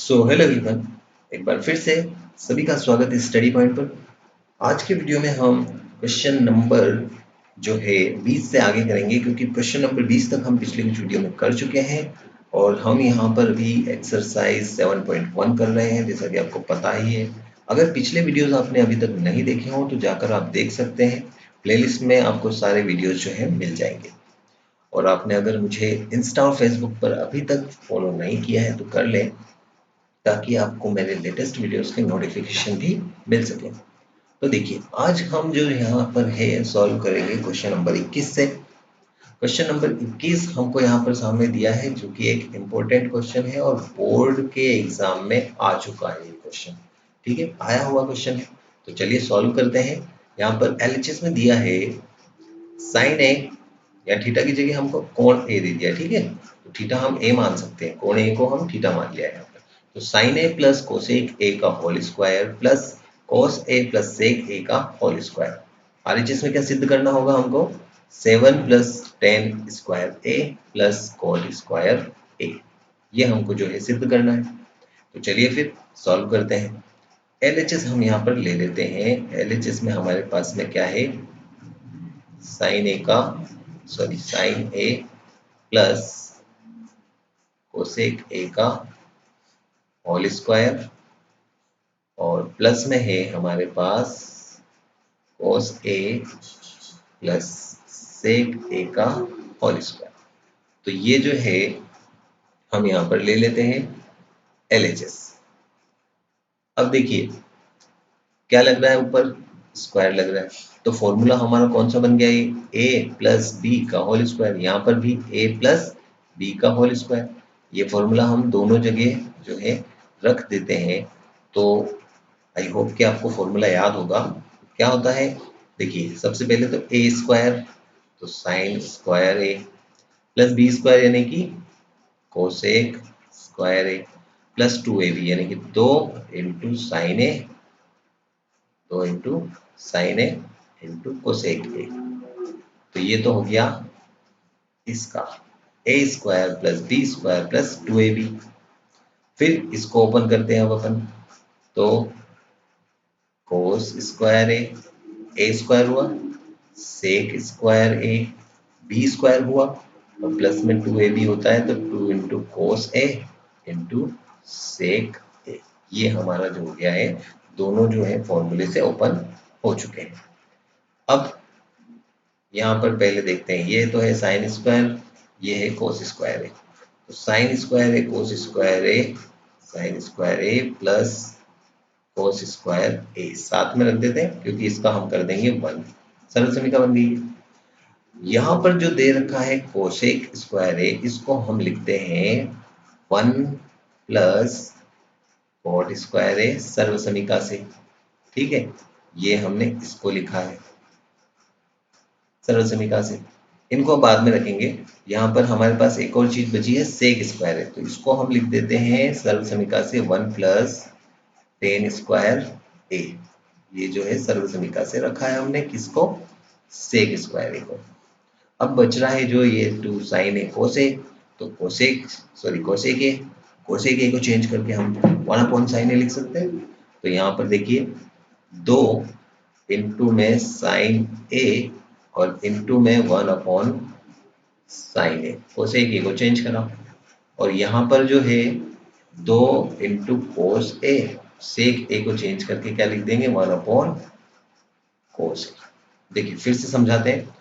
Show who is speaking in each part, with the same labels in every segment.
Speaker 1: Hello everyone, एक बार फिर से सभी का स्वागत है स्टडी पॉइंट पर। आज के वीडियो में हम क्वेश्चन नंबर जो है 20 से आगे करेंगे, क्योंकि क्वेश्चन नंबर 20 तक हम पिछले कुछ वीडियो में कर चुके हैं और हम यहाँ पर भी एक्सरसाइज 7.1 कर रहे हैं, जैसा कि आपको पता ही है। अगर पिछले वीडियोस आपने अभी तक नहीं देखे हों तो जाकर आप देख सकते हैं। प्लेलिस्ट में आपको सारे वीडियोज जो है मिल जाएंगे। और आपने अगर मुझे इंस्टा और फेसबुक पर अभी तक फॉलो नहीं किया है तो कर लें, ताकि आपको मेरे लेटेस्ट वीडियोस के नोटिफिकेशन भी मिल सके। तो देखिए, आज हम जो यहाँ पर है सॉल्व करेंगे क्वेश्चन नंबर 21 से। क्वेश्चन नंबर 21 हमको यहाँ पर सामने दिया है, जो कि एक इम्पोर्टेंट क्वेश्चन है और बोर्ड के एग्जाम में आ चुका है ये क्वेश्चन। ठीक है, आया हुआ क्वेश्चन है। तो चलिए सॉल्व करते हैं। यहाँ पर एलएचएस में दिया है साइन ए, या थीटा की जगह हमको कोण ए दे दिया। ठीक है, तो थीटा हम ए मान सकते हैं, कोण ए को हम थीटा मान लिया है यहाँ पर। तो sine A plus cosec A का whole square plus cos A plus sec A का होल स्क्वायर। आरएचएस में क्या सिद्ध करना होगा हमको? 7 plus ten square A plus coat square ए, ये हमको जो है सिद्ध करना है। तो चलिए फिर सॉल्व करते हैं। एलएचएस हम यहाँ पर ले लेते हैं। एलएचएस में हमारे पास में क्या है? साइन ए का sine A plus cosec A का होल स्क्वायर, और प्लस में है हमारे पास कोस ए प्लस सेक ए का होल स्क्वायर। तो ये जो है हम यहाँ पर ले लेते हैं एलएचएस। अब देखिए क्या लग रहा है, ऊपर स्क्वायर लग रहा है, तो फॉर्मूला हमारा कौन सा बन गया? ये ए प्लस बी का होल स्क्वायर, यहाँ पर भी ए प्लस बी का होल स्क्वायर। ये फॉर्मूला हम दोनों जगह जो है रख देते हैं। तो आई होप कि आपको फॉर्मूला याद होगा। क्या होता है? देखिए, सबसे पहले तो ए स्क्वायर, तो sine square A plus B square यानी कि cosec square A plus 2ab यानी कि 2 into sine A, 2 into sine A into cosec A. तो ये तो हो गया इसका A square plus B square plus 2ab। फिर इसको ओपन करते हैं अब अपन, तो कोस स्क्वायर ए स्क्वायर हुआ, sec square A B square हुआ, और प्लस में 2ab होता है तो 2 इंटू कोस ए इंटू सेक ए। ये हमारा जो हो गया है, दोनों जो है फॉर्मूले से ओपन हो चुके हैं। अब यहाँ पर पहले देखते हैं, ये तो है साइन स्क्वायर, ये है कोस स्क्वायर ए। तो sine square A cos square A, sine square A plus cos square ए साथ में रख देते हैं, क्योंकि इसका हम कर देंगे 1। सरल समीकरण बन गई। यहाँ पर जो दे रखा है कोसेक स्क्वायर ए, इसको हम लिखते हैं 1 प्लस कोट स्क्वायर ए सर्व समीका से। ठीक है, ये हमने इसको लिखा है सर्व समीका से। इनको बाद में रखेंगे। यहाँ पर हमारे पास एक और चीज बची है, सेक स्क्वायर है, तो इसको हम लिख देते हैं सर्व समीका से 1 प्लस टेन स्क्वायर ए। ये जो है सर्व समीका से रखा है हमने, किसको? सेक स्क्वायर ए को। अब बच रहा है जो ये 2 साइन ए कोसेक, तो कोसेक ए को चेंज करके हम 1 अपॉन साइन ए लिख सकते हैं। तो यहाँ पर देखिए 2 इंटू में साइन ए और इंटू में 1 अपॉन साइन ए, कोसेक ए को चेंज करा, और यहाँ पर जो है 2 इंटू कोस ए, सेक ए को चेंज करके क्या लिख देंगे? 1 अपॉन कोस ए। देखिए फिर से समझाते हैं।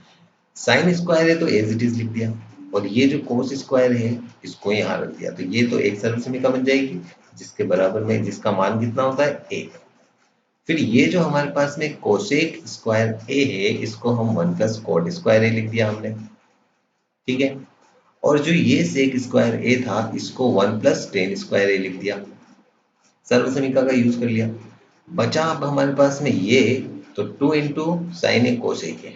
Speaker 1: साइन स्क्वायर है तो एज इट इज लिख दिया, और ये जो कोस स्क्वायर है इसको यहाँ रख दिया, तो ये तो एक सरल समीकरण बन जाएगी, जिसके बराबर में जिसका मान कितना होता है? 1। फिर ये जो हमारे पास में कोसेक स्क्वायर ए है, इसको हम 1 प्लस कोट स्क्वायर ए लिख दिया हमने। ठीक है, और जो ये सेक स्क्वायर ए था, इसको 1 प्लस टेन स्क्वायर ए लिख दिया, सर्व समीकरण का यूज कर लिया। बचा अब हमारे पास में ये, तो 2 into sine A cosec A,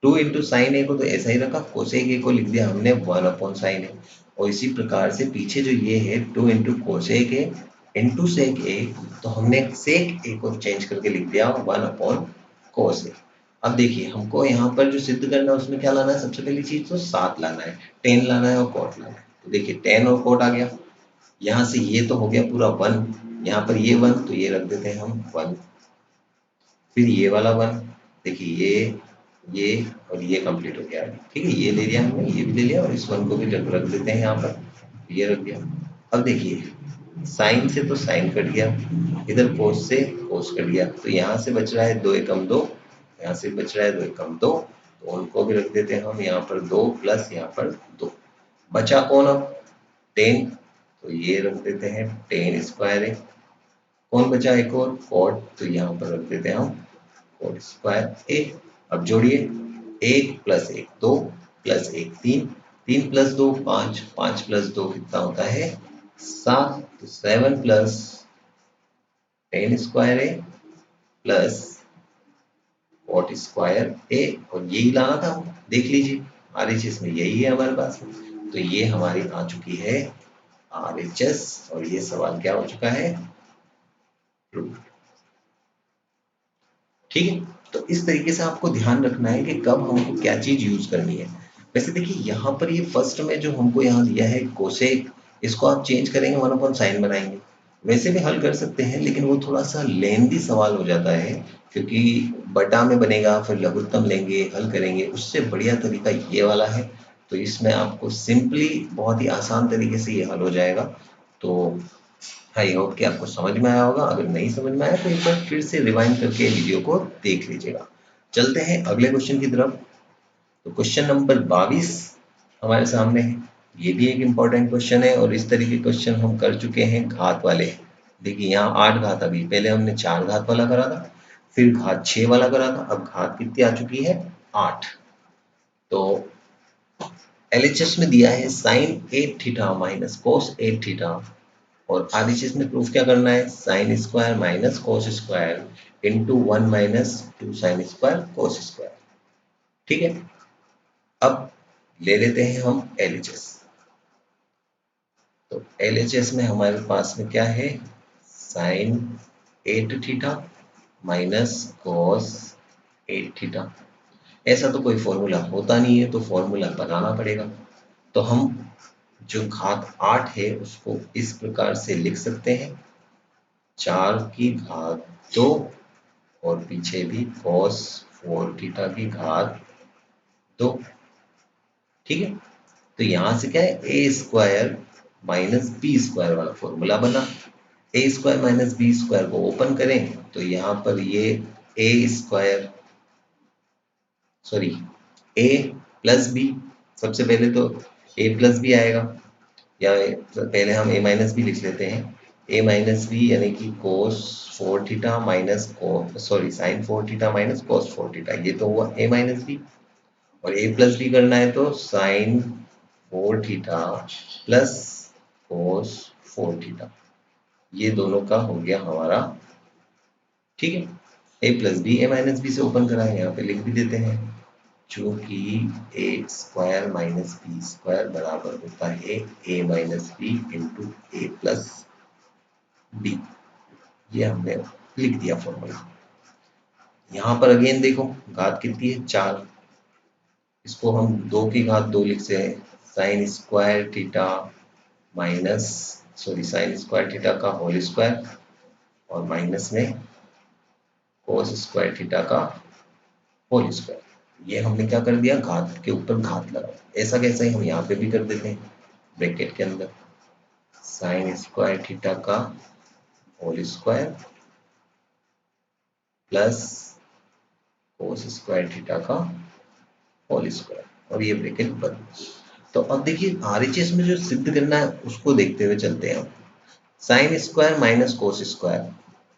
Speaker 1: 2 into sine A को तो ऐसा ही रखा, कोसेक ए को लिख दिया हमने 1 अपॉन साइन ए। और इसी प्रकार से पीछे जो ये है 2 into cosec A into sec A, तो हमने सेक ए को चेंज करके लिख दिया 1 अपॉन कोस ए। अब देखिए हमको यहाँ पर जो सिद्ध करना है उसमें क्या लाना है? सबसे पहली चीज तो सात लाना है, 10 लाना है और कोट लाना है। तो देखिए 10 और कोट आ गया, यहाँ से ये तो हो गया पूरा 1, यहाँ पर ये 1 तो ये रख देते हैं हम 1, फिर ये वाला 1, देखिए ये और ये कंप्लीट हो गया। ठीक है, ये ले लिया हमने, ये भी ले लिया और इस 1 को भी रख देते हैं यहाँ पर, ये रख दिया। अब देखिए साइन से तो साइन कट गया, इधर कोस से कोस कट गया, तो यहाँ से बच रहा है 2 एकम 2, यहाँ से बच रहा है 2 एकम 2, तो उनको भी रख देते हैं हम यहाँ पर 2 प्लस यहाँ पर 2। बचा कौन अब? 10, तो ये रख देते हैं 10 स्क्वायर है। कौन बचा एक और? कॉट, तो यहाँ पर रख देते हैं हम कॉट स्क्वायर ए। अब जोड़िए, 1 प्लस 1 2 प्लस 1 3, 3 प्लस 2 5, 5 प्लस 2 कितना होता है? 7, तो 7 plus 10 square A plus cot square ए, और यही लाना था, देख लीजिए RHS में यही है हमारे पास। तो ये हमारी आ चुकी है RHS, और ये सवाल क्या हो चुका है? ट्रू। ठीक है, तो इस तरीके से आपको ध्यान रखना है कि कब हमको क्या चीज यूज करनी है। वैसे देखिए यहाँ पर ये फर्स्ट में जो हमको यहाँ दिया है कोसेक, इसको आप चेंज करेंगे 1/sin बनाएंगे। वैसे भी हल कर सकते हैं, लेकिन वो थोड़ा सा लेंदी सवाल हो जाता है, क्योंकि बटा में बनेगा, फिर लघुत्तम लेंगे, हल करेंगे। उससे बढ़िया तरीका ये वाला है, तो इसमें आपको सिंपली बहुत ही आसान तरीके से ये हल हो जाएगा। तो आई होप कि आपको समझ में आया होगा। अगर नहीं समझ में आया तो एक बार फिर से रिवाइंड करके वीडियो को देख लीजिएगा। चलते हैं अगले क्वेश्चन की तरफ। तो क्वेश्चन नंबर 22 हमारे सामने है। ये भी एक इम्पॉर्टेंट क्वेश्चन है, और इस तरह के क्वेश्चन हम कर चुके हैं घात वाले। देखिए यहाँ 8 घात, अभी पहले हमने 4 घात वाला करा था, फिर घात 6 वाला करा था, अब घात कितनी आ चुकी है? 8। तो LHS में दिया है sine 8 theta minus cos 8 theta, और RHS में प्रूफ क्या करना है? Sine square minus cos square into 1 minus 2 sine square cos square. ठीक है, अब ले लेते हैं हम LHS। तो LHS में हमारे पास में क्या है? Sine 8 theta minus cos 8 theta. ऐसा तो कोई फॉर्मूला होता नहीं है, तो फॉर्मूला बनाना पड़ेगा। तो हम जो घात 8 है उसको इस प्रकार से लिख सकते हैं, 4 की घात 2, और पीछे भी cos 4 थीटा की घात 2। ठीक है, तो यहाँ से क्या है? A square minus B square वाला फॉर्मूला बना। ए स्क्वायर माइनस बी स्क्वायर को ओपन करें तो यहाँ पर ये A square, sorry, A plus B, सबसे पहले तो ए प्लस बी आएगा, या पहले हम ए माइनस बी लिख लेते हैं। ए माइनस बी यानी कि कोस 4 theta minus sorry sine 4 theta minus कोस 4 थीटा, ये तो हुआ ए माइनस बी। और ए प्लस बी करना है तो sine 4 theta plus cos 4 theta, ये दोनों का हो गया हमारा। ठीक है, A plus B A minus B से ओपन करा है, यहाँ पे लिख भी देते हैं, चूंकि A square minus B square बराबर होता है A minus B into A plus B. ये हमने लिख दिया फॉर्मूला। यहाँ पर अगेन देखो घात कितनी है? 4। इसको हम 2 की घात 2 लिख से sign square theta minus, sorry sine square theta का होल स्क्वायर, और माइनस में कोस स्क्वायर थीटा का होल स्क्वायर। ये हमने क्या कर दिया? घात के ऊपर घात लगा। ऐसा कैसे हम यहाँ पे भी कर देते हैं ब्रैकेट के अंदर, साइन स्क्वायर थीटा का whole square plus cos square theta का होल स्क्वायर, और ये ब्रैकेट बंद। तो अब देखिए RHS में जो सिद्ध करना है उसको देखते हुए चलते हैं हम। Sine square minus cos square,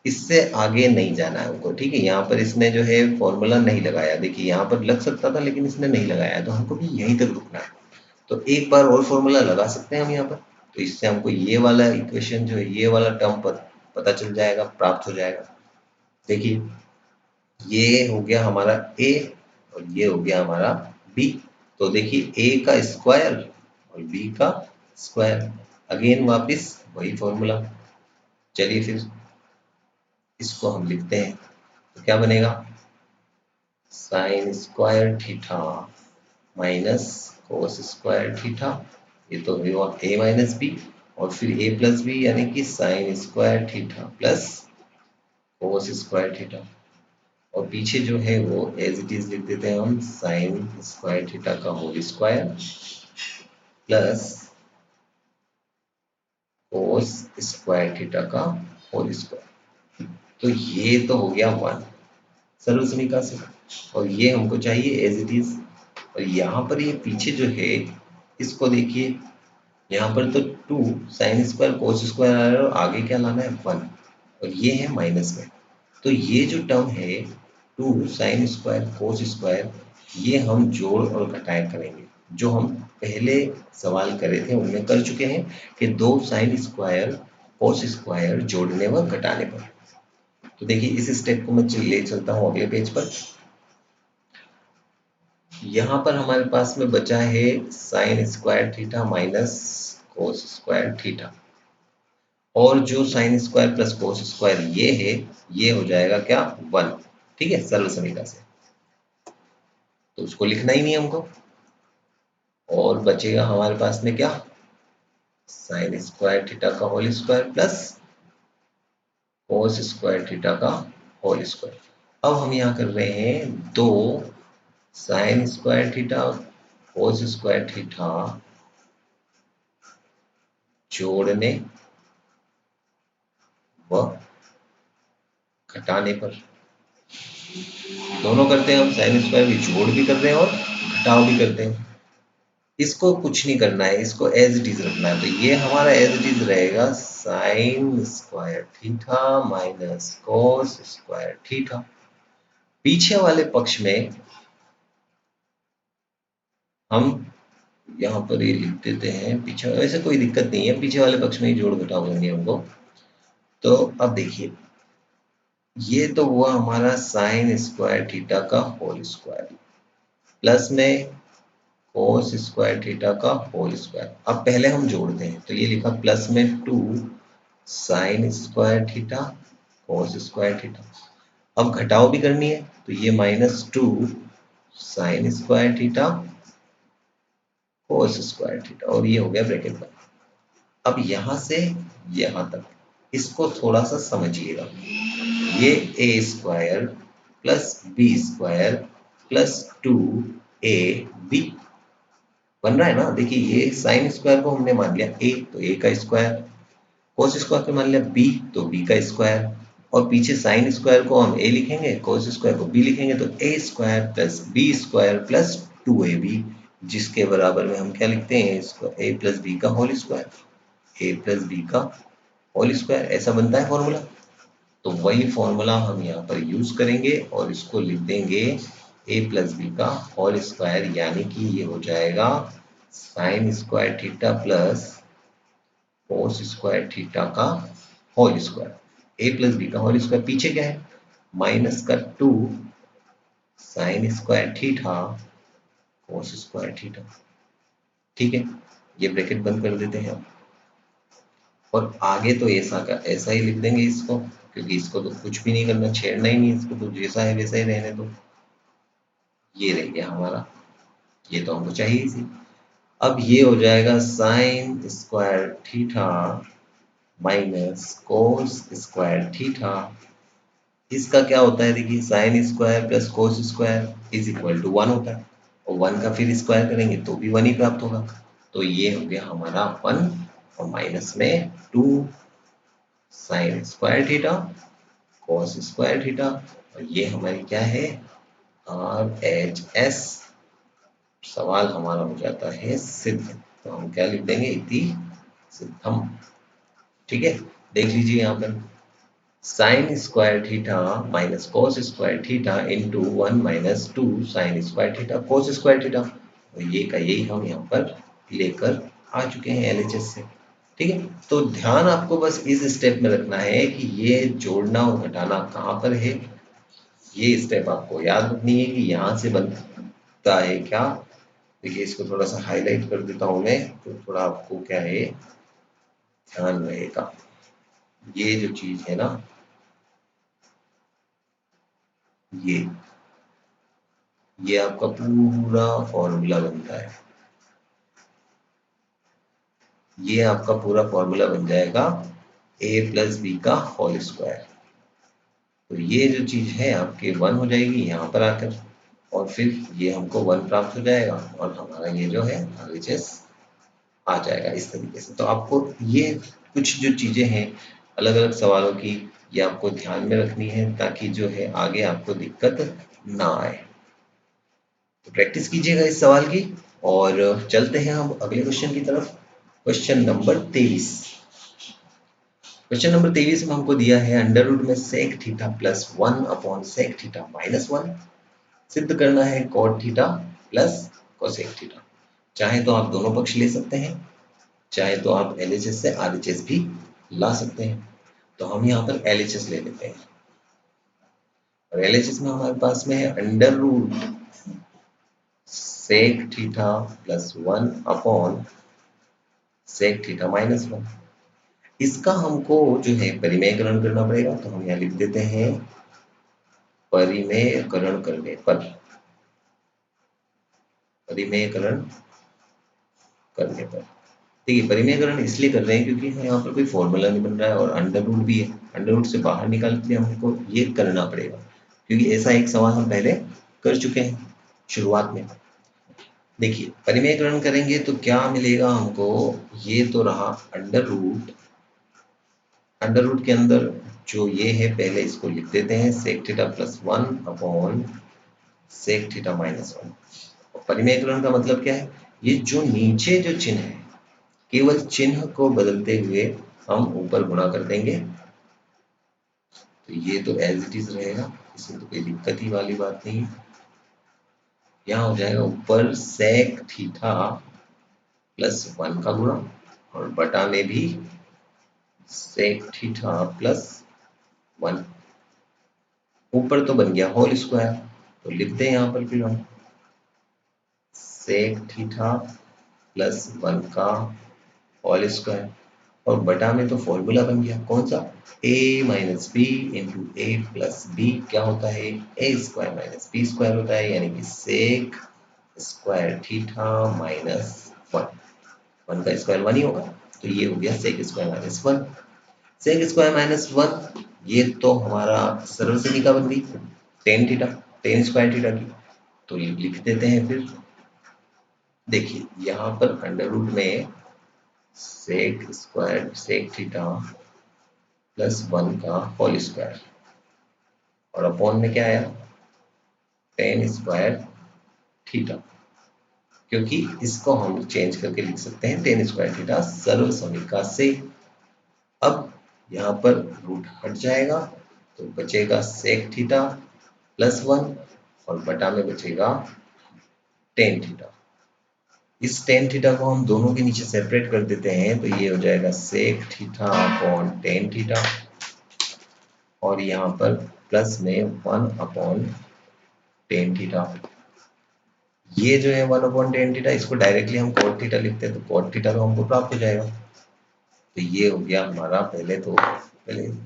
Speaker 1: इससे आगे नहीं जाना है हमको। ठीक है, यहाँ पर इसने जो है फॉर्मूला नहीं लगाया, देखिए यहाँ पर लग सकता था लेकिन इसने नहीं लगाया, तो हमको भी यहीं तक रुकना है। तो एक बार और फॉर्मूला लगा सकते हैं हम यहाँ पर, तो इससे हमको ये वाला इक्वेशन जो है, ये वाला टर्म पता चल जाएगा, प्राप्त हो जाएगा। देखिए ये हो गया हमारा ए, और ये हो गया हमारा बी। तो देखिए ए का स्क्वायर और बी का स्क्वायर, अगेन वापस वही फॉर्मूला। चलिए फिर इसको हम लिखते हैं, तो क्या बनेगा? Sign square theta minus cos square theta, ये तो हुआ ए माइनस बी, और फिर ए प्लस बी यानी कि sign square theta plus cos square theta, और पीछे जो है वो एज इट इज लिख देते हैं हम, साइन स्क्वायर थीटा का whole square plus cos square theta का होल स्क्वायर। तो ये तो हो गया वन सर्व समीकरण से, और ये हमको चाहिए एज इट इज। और यहाँ पर ये पीछे जो है इसको देखिए, यहाँ पर तो two sine square cos square आ रहा है और आगे क्या लाना है वन, और ये है माइनस में। तो ये जो टर्म है two sine square cos square, ये हम जोड़ और घटाएं करेंगे, जो हम पहले सवाल करे थे उनमें कर चुके हैं कि दो साइन स्क्वायर कोस स्क्वायर जोड़ने व घटाने पर। तो देखिए इस स्टेप को मैं ले चलता हूँ अगले पेज पर। यहाँ पर हमारे पास में बचा है sine square theta minus cos square theta, और जो sign square plus cos square ये है, ये हो जाएगा क्या वन। ठीक है, सरल समीकरण से तो उसको लिखना ही नहीं हमको, और बचेगा हमारे पास में क्या साइन स्क्वायर थीटा का whole square plus cos square theta का होल स्क्वायर। अब हम यहाँ कर रहे हैं दो sine square theta cos square theta जोड़ने व घटाने पर। दोनों करते हैं हम, साइन स्क्वायर भी जोड़ भी कर रहे हैं और घटाव भी करते हैं। इसको कुछ नहीं करना है, इसको एज इट इज रखना है। तो ये हमारा एज इट इज रहेगा sign square theta minus cos square theta. पीछे वाले पक्ष में हम यहाँ पर ये लिख देते हैं, पीछे वैसे कोई दिक्कत नहीं है, पीछे वाले पक्ष में ही जोड़ घटाव करेंगे हमको। तो अब देखिए ये तो हुआ हमारा साइन स्क्वायर थीटा का होल स्क्वायर प्लस में कोस स्क्वायर थीटा का होल स्क्वायर। अब पहले हम जोड़ते हैं, तो ये लिखा प्लस में two sine square theta cos square theta. अब घटाव भी करनी है, तो ये minus two sine square theta cos square theta, और ये हो गया ब्रैकेट बंद। अब यहां से यहां तक इसको थोड़ा सा समझिएगा। ये A square plus B square plus two A B बन रहा है ना। देखिए ये साइन स्क्वायर को हमने मान लिया ए, तो ए का स्क्वायर, कोस स्क्वायर को मान लिया बी, तो बी का स्क्वायर, और पीछे साइन स्क्वायर को हम ए लिखेंगे, कोस स्क्वायर को बी लिखेंगे, तो A square plus B square plus two A B, जिसके बराबर में हम क्या लिखते हैं इसको, ए प्लस बी का whole square, A plus B का होल स्क्वायर, ऐसा बनता है फॉर्मूला। तो वही फॉर्मूला हम यहाँ पर यूज करेंगे और इसको लिख देंगे ए प्लस बी का होल स्क्वायर, यानी कि ये हो जाएगा sine square theta plus cos square theta का whole square. A plus B का होल स्क्वायर पीछे क्या है माइनस का two sine square theta cos square theta. ठीक है, ये ब्रैकेट बंद कर देते हैं अब, और आगे तो ऐसा का ऐसा ही लिख देंगे इसको, क्योंकि इसको तो कुछ भी नहीं करना, छेड़ना ही नहीं इसको, तो जैसा है वैसा ही रहने दो। ये रह गया हमारा, ये तो हमको चाहिए ही थी। अब ये हो जाएगा sine square theta minus cos square theta. इसका क्या होता है, देखिए sine square plus cos square is equal to one होता है, और वन का फिर स्क्वायर करेंगे तो भी वन ही प्राप्त होगा। तो ये हो गया हमारा वन, और माइनस में two sine square theta cos square theta, और ये हमारी क्या है आर एच एस। सवाल हमारा हो जाता है सिद्ध, तो हम क्या लिख देंगे इति सिद्धम। ठीक है, देख लीजिए यहाँ पर sign square theta minus cos square theta into one minus two sine square theta cos square theta, तो ये का यही हम यहाँ पर लेकर आ चुके हैं एलएचएस से। ठीक है, तो ध्यान आपको बस इस स्टेप में रखना है कि ये जोड़ना और घटाना कहाँ पर है, ये स्टेप आपको याद रखनी है कि यहाँ से बनता है क्या। देखिए इसको थोड़ा सा हाईलाइट कर देता हूँ मैं, तो थोड़ा आपको क्या है ध्यान रहेगा। ये जो चीज है ना, ये ये आपका पूरा फॉर्मूला बनता है। ये आपका पूरा फॉर्मूला बन जाएगा a प्लस बी का होल स्क्वायर। तो ये जो चीज है आपके 1 हो जाएगी यहाँ पर आकर, और फिर ये हमको 1 प्राप्त हो जाएगा और हमारा ये जो है RHS आ जाएगा इस तरीके से। तो आपको ये कुछ जो चीजें हैं अलग अलग सवालों की, ये आपको ध्यान में रखनी है ताकि जो है आगे आपको दिक्कत ना आए। तो प्रैक्टिस कीजिएगा इस सवाल की, और चलते हैं हम अगले क्वेश्चन की तरफ। Question number 23। क्वेश्चन नंबर 23 में हमको दिया है अंडर रूट में sec theta plus 1 upon sec theta minus 1 सिद्ध करना है cot theta plus cosec theta. चाहे तो आप दोनों पक्ष ले सकते हैं, चाहे तो आप LHS से RHS भी ला सकते हैं। तो हम यहाँ पर LHS ले लेते हैं, और LHS में हमारे पास में है under root sec theta plus 1 upon sec theta minus 1। इसका हमको जो है परिमेयकरण करना पड़ेगा, तो हम यहाँ लिख देते हैं परिमेयकरण करने पर, परिमेयकरण करने पर। देखिए परिमेयकरण इसलिए कर रहे हैं क्योंकि यहाँ पर कोई फॉर्मूला नहीं बन रहा है और अंडर रूट भी है। अंडर रूट से बाहर निकालने के लिए हमको ये करना पड़ेगा, क्योंकि ऐसा एक सवाल हम पहले कर चुके हैं शुरुआत में। देखिए परिमेयकरण करेंगे तो क्या मिलेगा हमको, ये तो रहा अंडर रूट, अंडर रूट के अंदर जो ये है पहले इसको लिख देते हैं sec theta plus 1 upon sec theta minus 1। और परिमेयकरण का मतलब क्या है, ये जो नीचे जो चिन्ह है केवल चिन्ह को बदलते हुए हम ऊपर गुणा कर देंगे, तो ये तो एज इट इज रहेगा, इसमें तो कोई दिक्कत ही वाली बात नहीं है। यहाँ हो जाएगा ऊपर सेक थीटा प्लस 1 का गुणा और बटा में भी सेक थीटा प्लस 1, ऊपर तो बन गया होल स्क्वायर, तो लिखते हैं यहाँ पर फिर हम सेक थीटा प्लस 1 का होल स्क्वायर, और बटा में तो फॉर्मूला बन गया कौन सा, a minus B into A plus B क्या होता है, A square minus B square होता है, यानी कि सेक स्क्वायर थीटा माइनस 1। 1 का स्क्वायर 1 ही होगा, तो ये हो गया sec square minus 1। Sec square minus 1 ये तो हमारा सर्वसमीका बन गई tan theta, tan square theta की, तो ये लिख देते हैं फिर। देखिए यहाँ पर अंडर रूट में sec square sec theta plus 1 का होल स्क्वायर, और अपॉन में क्या आया टेन स्क्वायर थीटा, क्योंकि इसको हम चेंज करके लिख सकते हैं टेन स्क्वायर थीटा सर्वसमीका से। अब यहाँ पर रूट हट जाएगा तो बचेगा सेक थीटा प्लस 1 और बटा में बचेगा टेन थीटा। इस टेन थीटा को हम दोनों के नीचे सेपरेट कर देते हैं, तो ये हो जाएगा sec theta upon tan theta, और यहाँ पर प्लस में 1 अपॉन टेन थीटा। ये जो है 1 अपॉन टेन थीटा, इसको डायरेक्टली हम कॉट थीटा लिखते हैं, तो कॉट थीटा तो हमको प्राप्त हो जाएगा। तो ये हो गया हमारा, पहले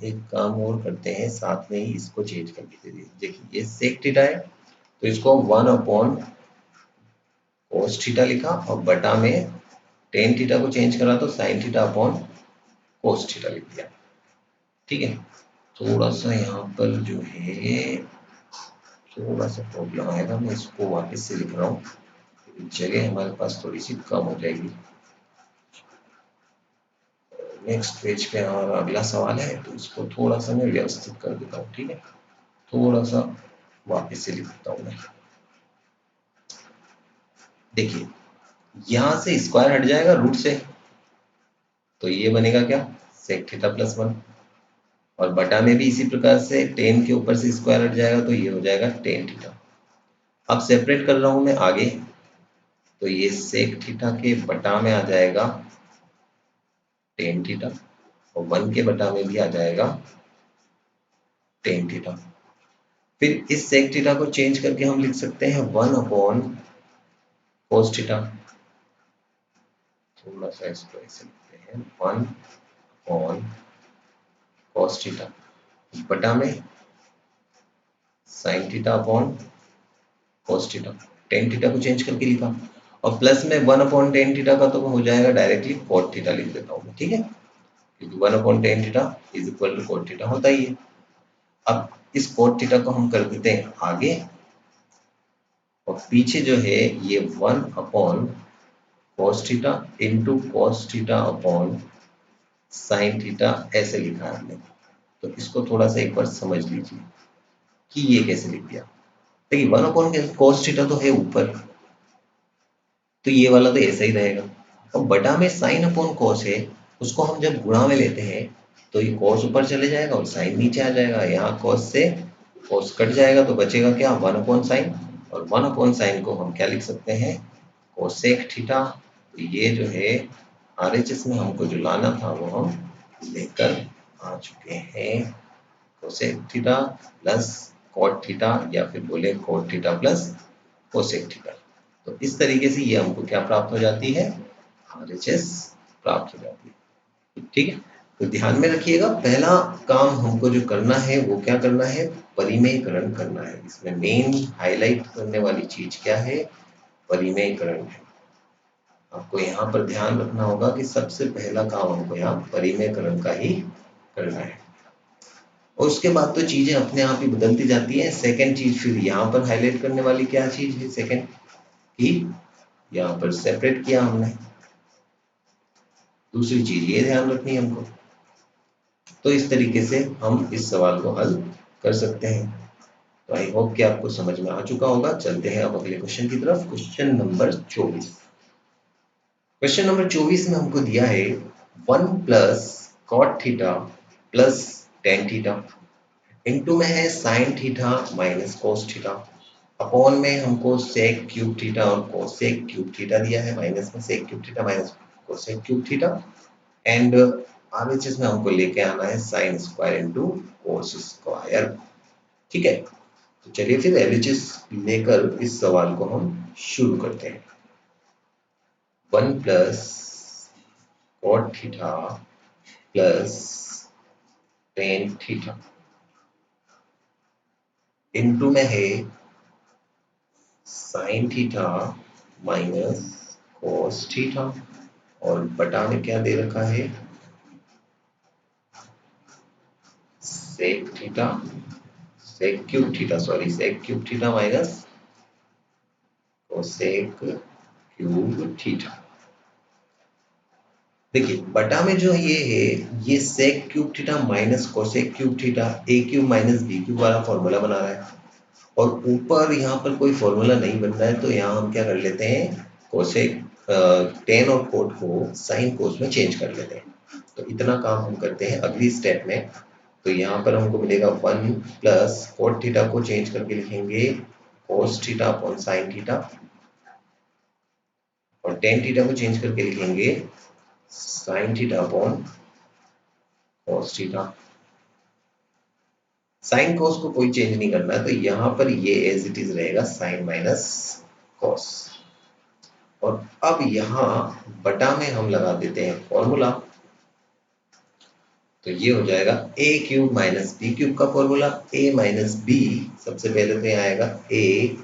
Speaker 1: एक काम और करते हैं, साथ में ही इसको चेंज कर देते हैं। देखिए ये सेक थीटा है तो इसको 1 अपॉन कोस थीटा लिखा, और बटा में टेन थीटा को चेंज करा तो sine theta upon cos theta लिख दिया। ठीक है, थोड़ा सा यहाँ पर जो है थोड़ा सा प्रॉब्लम आएगा, मैं इसको वापस से लिख रहा हूँ, जगह हमारे पास थोड़ी सी कम हो जाएगी। नेक्स्ट पेज पे हमारा अगला सवाल है, तो इसको थोड़ा सा मैं व्यवस्थित कर देता हूँ। ठीक है, थोड़ा सा वापस से लिख देता हूँ मैं। देखिए यहाँ से स्क्वायर हट जाएगा रूट से, तो ये बनेगा क्या सेक थीटा प्लस 1, और बटा में भी इसी प्रकार से टेन के ऊपर से स्क्वायर हट जाएगा तो ये हो जाएगा टेन थीटा। अब सेपरेट कर रहा हूं मैं आगे, तो ये सेक थीटा के बटा में आ जाएगा टेन थीटा, और 1 के बटा में भी आ जाएगा टेन थीटा। फिर इस सेक थीटा को चेंज करके हम लिख सकते हैं 1 अपॉन कोस थीटा। थोड़ा सा इसको ऐसे लिखते हैं 1 अपॉन कोस थीटा, बटा में sine theta upon cos theta, tan theta को चेंज करके लिखा, और प्लस में 1/tan थीटा का तो हो जाएगा डायरेक्टली cot थीटा लिख देता हूँ, ठीक है, क्योंकि 1/tan theta is equal to cot theta होता ही है। अब इस cot थीटा को हम कर देते हैं आगे, और पीछे जो है ये 1/cos theta into cos theta upon sine theta ऐसे लिखा है हमने। तो इसको थोड़ा सा एक बार समझ लीजिए कि ये कैसे लिख दिया। देखिए 1/cos थीटा तो है ऊपर, तो ये वाला तो ऐसा ही रहेगा, और बटा में साइन अपॉन कॉस है, उसको हम जब गुणा में लेते हैं तो ये कॉस ऊपर चले जाएगा और साइन नीचे आ जाएगा। यहाँ कॉस से कॉस कट जाएगा तो बचेगा क्या, 1/sin, और 1/sin को हम क्या लिख सकते हैं, कोसेक थीटा। तो ये जो है RHS में हमको जो लाना था वो हम लेकर आ चुके हैं, cosec theta plus cot theta, या फिर बोले cot theta plus cosec theta. तो इस तरीके से ये हमको क्या प्राप्त हो जाती है, RHS प्राप्त हो जाती है, ठीक है। तो ध्यान में रखिएगा, पहला काम हमको जो करना है वो क्या करना है, परिमेयकरण करना है। इसमें मेन हाईलाइट करने वाली चीज क्या है, परिमेयकरण है। आपको यहाँ पर ध्यान रखना होगा कि सबसे पहला काम हमको यहाँ परिमेयकरण का ही करना है, और उसके बाद तो चीजें अपने आप ही बदलती जाती है। सेकंड चीज फिर यहाँ पर हाईलाइट करने वाली क्या चीज है, सेकंड की यहाँ पर सेपरेट किया हमने। दूसरी चीज ये ध्यान रखनी है हमको। तो इस तरीके से हम इस सवाल को हल कर सकते हैं। तो आई होप कि आपको समझ में आ चुका होगा। चलते हैं अब अगले क्वेश्चन की तरफ, क्वेश्चन नंबर 24। क्वेश्चन नंबर 24 में हमको दिया है 1 plus cot theta plus tan theta, into में है sine theta minus cos theta, upon में हमको सेक क्यूब थीटा और कोसेक क्यूब थीटा दिया है, माइनस में sec cube theta minus cosec cube theta, and RHS में हमको लेके आना है sine square into cos square, ठीक है। तो चलिए फिर LHS लेकर इस सवाल को हम शुरू करते हैं। 1 plus cot theta plus tan theta into में है sine theta minus cos theta, और बटा में क्या दे रखा है, sec theta, sec cube theta, sorry sec cube theta minus cosec cube theta. देखिए बटा में जो ये है, ये sec cube theta minus cosec cube theta A cube minus B cube वाला फॉर्मूला बना रहा है, और ऊपर यहाँ पर कोई फॉर्मूला नहीं बन रहा है, तो यहाँ हम क्या कर लेते हैं, कोसेक टेन और कोट को साइन कोस में चेंज कर लेते हैं। तो इतना काम हम करते हैं अगली स्टेप में। तो यहाँ पर हमको मिलेगा 1 प्लस कोट थीटा को चेंज करके लिखेंगे कोस थीटा अपॉन साइन थीटा, और टेन थीटा को चेंज करके लिखेंगे sine theta upon cos theta. Sine cos को कोई चेंज नहीं करना है, तो यहाँ पर ये एज इट इज रहेगा साइन माइनस कोस, और अब यहाँ बटा में हम लगा देते हैं फॉर्मूला। तो ये हो जाएगा ए क्यूब माइनस बी क्यूब का फॉर्मूला, ए माइनस बी, सबसे पहले तो यहाँ आएगा ए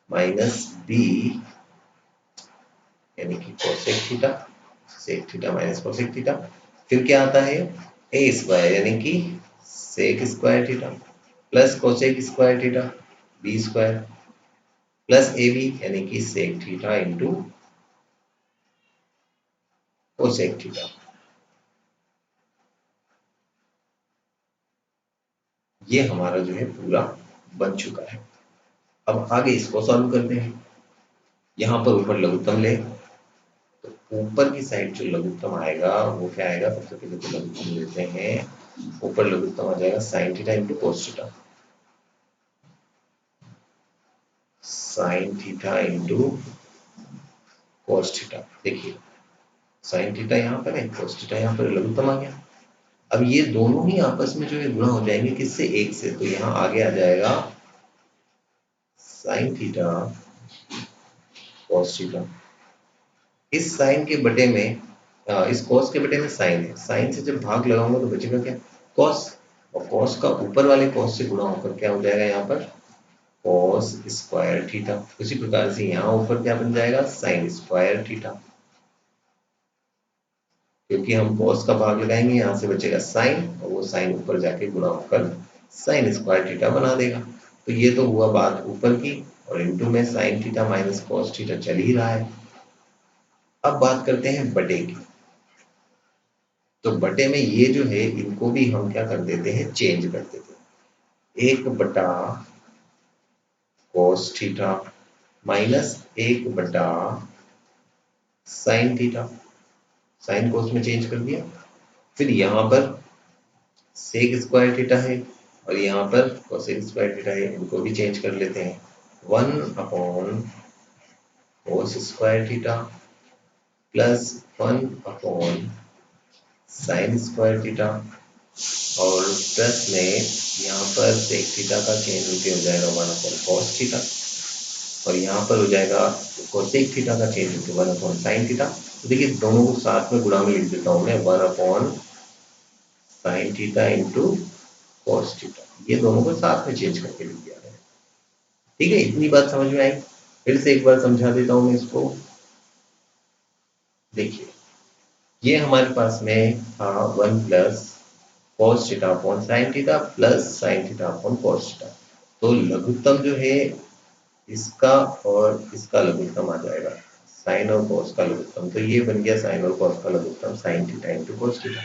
Speaker 1: माइनस बी यानी कि cosec theta, sec theta minus cosec theta, फिर क्या आता है ए स्क्वायर यानी कि sec square theta plus cosec square theta B square plus A B यानी कि sec theta into cosec theta. ये हमारा जो है पूरा बन चुका है। अब आगे इसको सॉल्व करते हैं। यहाँ पर ऊपर लघुत्तम ले, तो ऊपर की साइड जो लघुत्तम आएगा वो क्या आएगा, सबसे पहले तो लघुत्तम लेते हैं। ऊपर लघुत्तम आ जाएगा sign theta into cos theta, sine theta into cos theta. देखिए साइन थीटा यहाँ पर है, कोस थीटा यहाँ पर, लघुत्तम आ गया। अब ये दोनों ही आपस में जो है गुणा हो जाएंगे किससे, एक से, तो यहाँ आगे आ जाएगा साइन थीटा कोस थीटा। इस साइन के बटे में इस कॉस के बटे में साइन है, साइन से जब भाग लगाऊंगा तो बचेगा क्या, कॉस, और कॉस का ऊपर वाले कॉस से गुणा होकर क्या हो जाएगा यहाँ पर कॉस स्क्वायर थीटा। उसी प्रकार से यहाँ ऊपर क्या बन जाएगा, साइन स्क्वायर थीटा, क्योंकि हम कॉस का भाग लगाएंगे, यहाँ से बचेगा साइन और वो साइन ऊपर जाके गुणा होकर साइन स्क्वायर थीटा बना देगा। तो ये तो हुआ बात ऊपर की, और इनटू में sine theta minus cos theta चल ही रहा है। अब बात करते हैं बटे की। तो बटे में ये जो है इनको भी हम क्या कर देते हैं, चेंज कर देते हैं। 1 बटा कॉस थीटा माइनस 1 बटा साइन थीटा, साइन कॉस में चेंज कर दिया। फिर यहाँ पर सेक स्क्वायर थीटा है और यहाँ पर कोसेक स्क्वायर थीटा है, इनको भी चेंज कर लेते हैं। 1 अपॉन कोस square theta plus 1 upon sine square theta, और प्लस में यहाँ पर सेक थीटा का चेंज होकर हो जाएगा 1 अपॉन कॉस थीटा, और यहाँ पर हो जाएगा कोसेक थीटा का चेंज होकर 1 अपॉन साइन थीटा। तो देखिए दोनों को साथ में गुणा में लिख देता हूँ मैं, 1 upon sign theta into cos theta, ये दोनों को साथ में चेंज करके लिख दिया है। ठीक है, इतनी बात समझ में आई। फिर से एक बार समझा देता हूँ मैं इसको। देखिए ये हमारे पास में था 1 plus cos theta upon sine theta plus sine theta upon cos theta. तो लघुत्तम जो है इसका और इसका लघुत्तम आ जाएगा, साइन और कॉस का लघुत्तम। तो ये बन गया साइन और कॉस का लघुत्तम, sine theta into cos theta.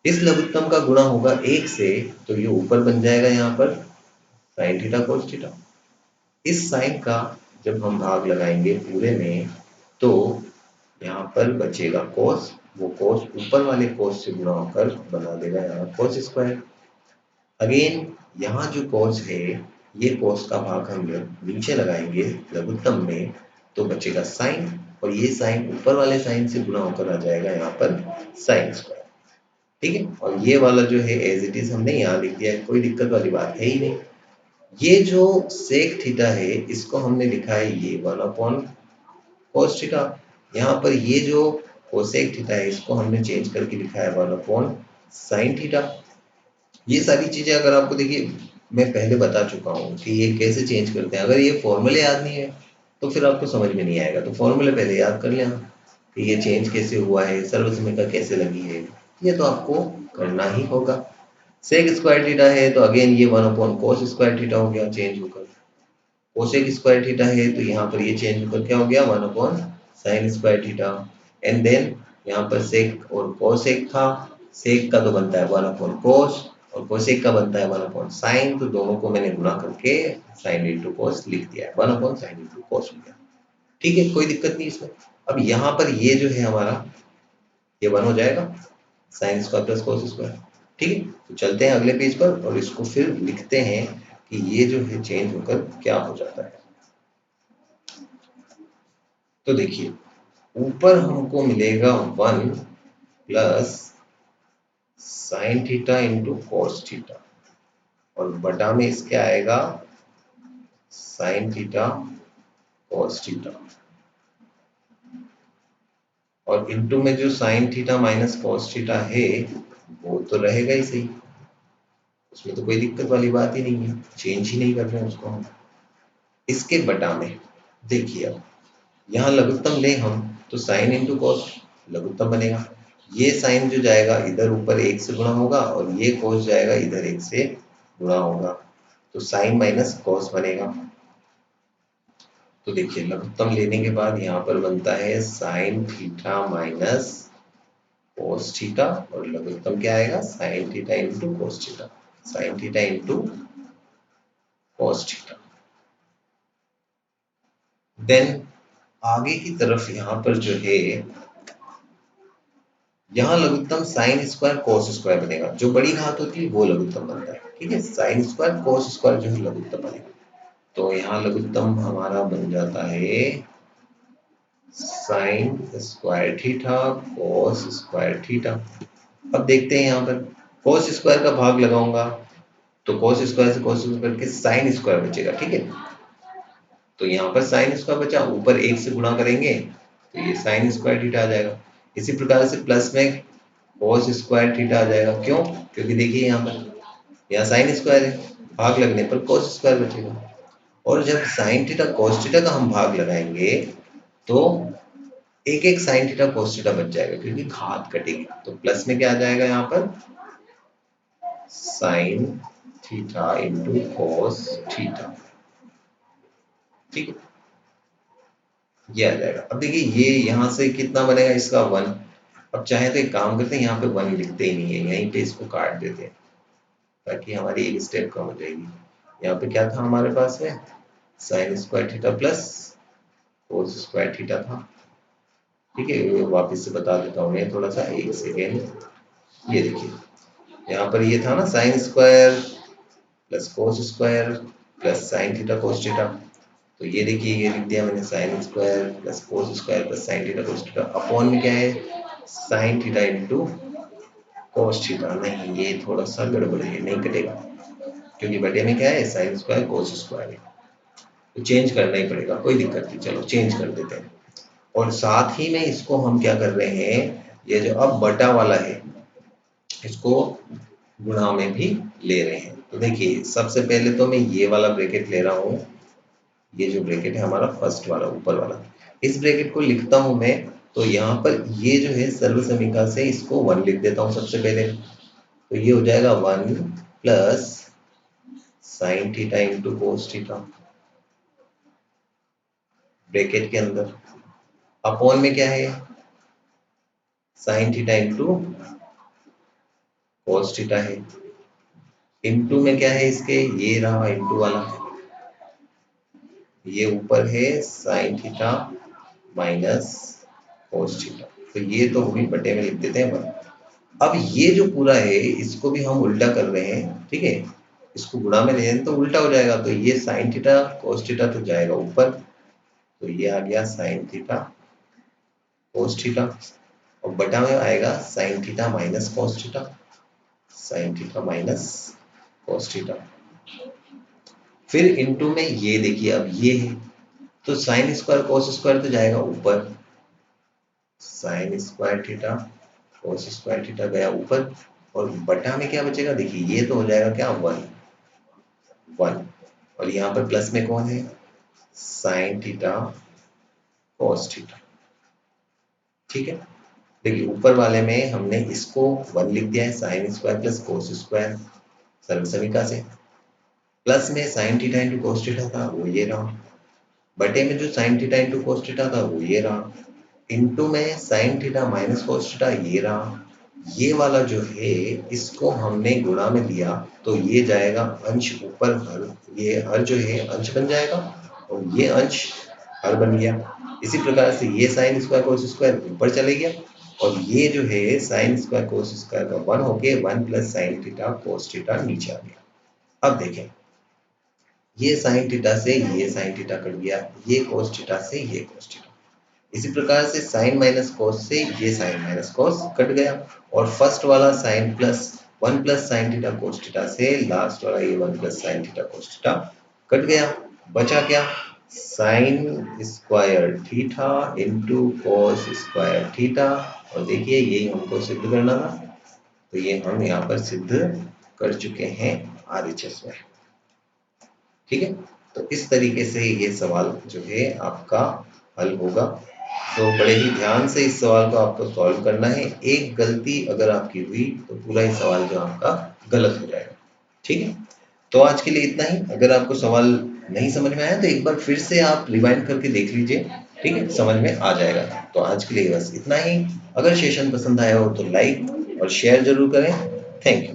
Speaker 1: इस लघुत्तम का गुणा होगा 1 से, तो ये ऊपर बन जाएगा यहाँ पर साइन थीटा कॉस थीटा। इस साइन का जब हम भाग लगाएंगे पूरे में, तो यहाँ पर बचेगा कोस, वो कोस ऊपर वाले कोस से गुणा होकर बना देगा यहाँ कोस स्क्वायर। अगेन यहाँ जो कोस है, ये कोस का भाग हम नीचे लगाएंगे लघुत्तम में, तो बचेगा साइन, और ये साइन ऊपर वाले साइन से गुणा होकर आ जाएगा यहाँ पर साइन स्क्वायर। ठीक है, और ये वाला जो है एज इट इज हमने यहाँ लिख दिया है, कोई दिक्कत वाली बात है ही नहीं। ये जो सेक थीटा है इसको हमने लिखा है ये 1 अपॉन कोस थीटा। यहाँ पर ये जो कोसेक थीटा है इसको हमने चेंज करके लिखा है 1 अपॉन साइन थीटा। ये सारी चीजें अगर आपको देखिए मैं पहले बता चुका हूँ कि ये कैसे चेंज करते हैं। अगर ये फॉर्मूले याद नहीं है तो फिर आपको समझ में नहीं आएगा, तो फॉर्मूले पहले याद कर लेना कि ये चेंज कैसे हुआ है, सर्वसमीका कैसे लगी है, ये तो आपको करना ही होगा। सेक स्क्वायर थीटा है तो अगेन ये 1 अपॉन कोस स्क्वायर थीटा हो गया चेंज होकर। कोसेक स्क्वायर थीटा है तो यहाँ पर ये चेंज होकर क्या हो गया 1 upon sine square theta. And then यहाँ पर सेक और कोसेक था, सेक का तो बनता है 1 अपॉन कोस और कोसेक का बनता है 1 अपॉन साइन, तो दोनों को मैंने गुणा करके साइन इंटू कोस लिख दिया है, 1 अपॉन साइन इंटू कोस हो गया। ठीक है, कोई दिक्कत नहीं इसमें। अब यहाँ पर ये जो है हमारा ये 1 हो जाएगा sine square plus cos square. ठीक है, तो चलते हैं अगले पेज पर और इसको फिर लिखते हैं कि ये जो है चेंज होकर क्या हो जाता है। तो देखिए ऊपर हमको मिलेगा 1 plus sine theta into cos theta, और बटा में इसके आएगा साइन थीटा कॉस थीटा, और इंटू में जो sine theta minus cos theta है वो तो रहेगा ही सही, उसमें तो कोई दिक्कत वाली बात ही नहीं है, चेंज ही नहीं कर रहे हैं उसको हम। इसके बटा में देखिए अब यहाँ लघुत्तम ले हम तो साइन इंटू कॉस लघुत्तम बनेगा, ये साइन जो जाएगा इधर ऊपर 1 से गुणा होगा और ये कॉस जाएगा इधर 1 से गुणा होगा, तो साइन माइनस कॉस बनेगा। तो देखिए लघुत्तम लेने के बाद यहाँ पर बनता है sine theta minus cos theta, और लघुत्तम क्या आएगा sine theta into cos theta, sine theta into cos theta. Then आगे की तरफ यहाँ पर जो है यहाँ लघुत्तम साइन स्क्वायर कॉस स्क्वायर बनेगा, जो बड़ी घात होती है वो लघुत्तम बनता है। ठीक है, साइन स्क्वायर कॉस स्क्वायर जो है लघुत्तम बनेगा, तो यहाँ लघुत्तम हमारा बन जाता है sine square theta cos square theta. अब देखते हैं यहाँ पर कॉस स्क्वायर का भाग लगाऊंगा तो कॉस स्क्वायर से कॉस स्क्वायर के साइन स्क्वायर बचेगा। ठीक है, तो यहाँ पर साइन स्क्वायर बचा, ऊपर 1 से गुणा करेंगे तो ये साइन स्क्वायर थीटा आ जाएगा। इसी प्रकार से प्लस में कॉस स्क्वायर थीटा आ जाएगा, क्यों, क्योंकि देखिए यहाँ पर यहाँ साइन स्क्वायर है भाग लगने पर cos स्क्वायर बचेगा। और जब sin थीटा cos थीटा का हम भाग लगाएंगे तो एक एक sin थीटा cos थीटा बच जाएगा, क्योंकि घात कटेगी। तो प्लस में क्या आ जाएगा यहाँ पर, sin theta into cos theta. ठीक है, ये आ जाएगा। अब देखिए ये यहाँ से कितना बनेगा, इसका 1। अब चाहे तो एक काम करते हैं, यहाँ पे 1 लिखते ही नहीं है, यहीं पे इसको काट देते हैं ताकि हमारी एक स्टेप कम हो जाएगी। यहाँ पे क्या था हमारे पास में, sign square theta plus cos square theta था। ठीक है, वापस से बता देता हूँ मैं, थोड़ा सा एक सेकेंड। ये देखिए यहाँ पर ये था ना, sign square plus cos square plus sine theta cos theta. तो ये देखिए ये लिख दिया मैंने, sign square plus cos square plus sine theta cos theta. Upon में क्या है, sine theta into cos theta. नहीं, ये थोड़ा सा गड़बड़ है, नहीं कटेगा, क्योंकि बटे में क्या है, साइन स्क्वायर कोस स्क्वायर है। तो चेंज करना ही पड़ेगा, कोई दिक्कत नहीं, चलो चेंज कर देते हैं। और साथ ही में इसको हम क्या कर रहे हैं, ये जो अब बटा वाला है इसको गुणा में भी ले रहे हैं। तो देखिए सबसे पहले तो मैं ये वाला ब्रैकेट ले रहा हूँ, ये जो ब्रैकेट है हमारा फर्स्ट वाला ऊपर वाला, इस ब्रैकेट को लिखता हूँ मैं। तो यहाँ पर ये जो है सर्वसमीका से इसको 1 लिख देता हूँ सबसे पहले। तो ये हो जाएगा 1 plus sine theta into cos theta bracket के अंदर। अपॉन में क्या है, sine theta into cos theta है। इंटू में क्या है इसके, ये रहा इंटू वाला, ये ऊपर है sine theta minus cos theta. तो ये तो हुई, बटे में लिख देते हैं 1। अब ये जो पूरा है इसको भी हम उल्टा कर रहे हैं। ठीक है, इसको गुणा में ले लें तो उल्टा हो जाएगा। तो ये साइन थीटा कोस थीटा तो जाएगा ऊपर, तो ये आ गया साइन थीटा कोस थीटा। और बटा में आएगा sine theta minus cos theta, sine theta minus cos theta. फिर इनटू में ये देखिए, अब ये है तो साइन स्क्वायर कोस स्क्वायर तो जाएगा ऊपर, sign square theta cos square theta गया ऊपर। और बटा में क्या बचेगा, देखिए ये तो हो जाएगा क्या, 1। और यहाँ पर प्लस में कौन है, साइन थीटा कोस थीटा। ठीक है, देखिए ऊपर वाले में हमने इसको 1 लिख दिया है, sine square plus cos square सर्वसमीका से। प्लस में sine theta into cos theta था, वो ये रहा। बटे में जो sine theta into cos theta था वो ये रहा। इंटू में sine theta minus cos theta ये रहा। ये वाला जो है इसको हमने गुणा में लिया, तो ये जाएगा अंश ऊपर हर, ये हर जो है अंश बन जाएगा और ये अंश हर बन गया। इसी प्रकार से ये साइन स्क्वायर कोस स्क्वायर ऊपर चले गया और ये जो है साइन स्क्वायर कोस स्क्वायर का 1 होके 1 plus sine theta cos theta नीचे आ गया। अब देखें, ये साइन थीटा से ये साइन थीटा कट गया, ये कोस थीटा से ये कोस थीटा। इसी प्रकार से साइन माइनस कोस से ये साइन माइनस कोस कट गया। और फर्स्ट वाला sine plus 1 plus sine theta cos theta से लास्ट वाला ये 1 plus sine theta cos theta cut गया। बचा क्या, sine square theta into cos square theta. और देखिए यही हमको सिद्ध करना था, तो ये हम यहाँ पर सिद्ध कर चुके हैं RHS में। ठीक है, तो इस तरीके से ये सवाल जो है आपका हल होगा। तो बड़े ही ध्यान से इस सवाल को आपको सॉल्व करना है। एक गलती अगर आपकी हुई तो पूरा ही सवाल जो आपका गलत हो जाएगा। ठीक है, तो आज के लिए इतना ही। अगर आपको सवाल नहीं समझ में आया तो एक बार फिर से आप रिवाइंड करके देख लीजिए। ठीक है, समझ में आ जाएगा। तो आज के लिए बस इतना ही। अगर सेशन पसंद आया हो तो लाइक और शेयर जरूर करें। Thank you.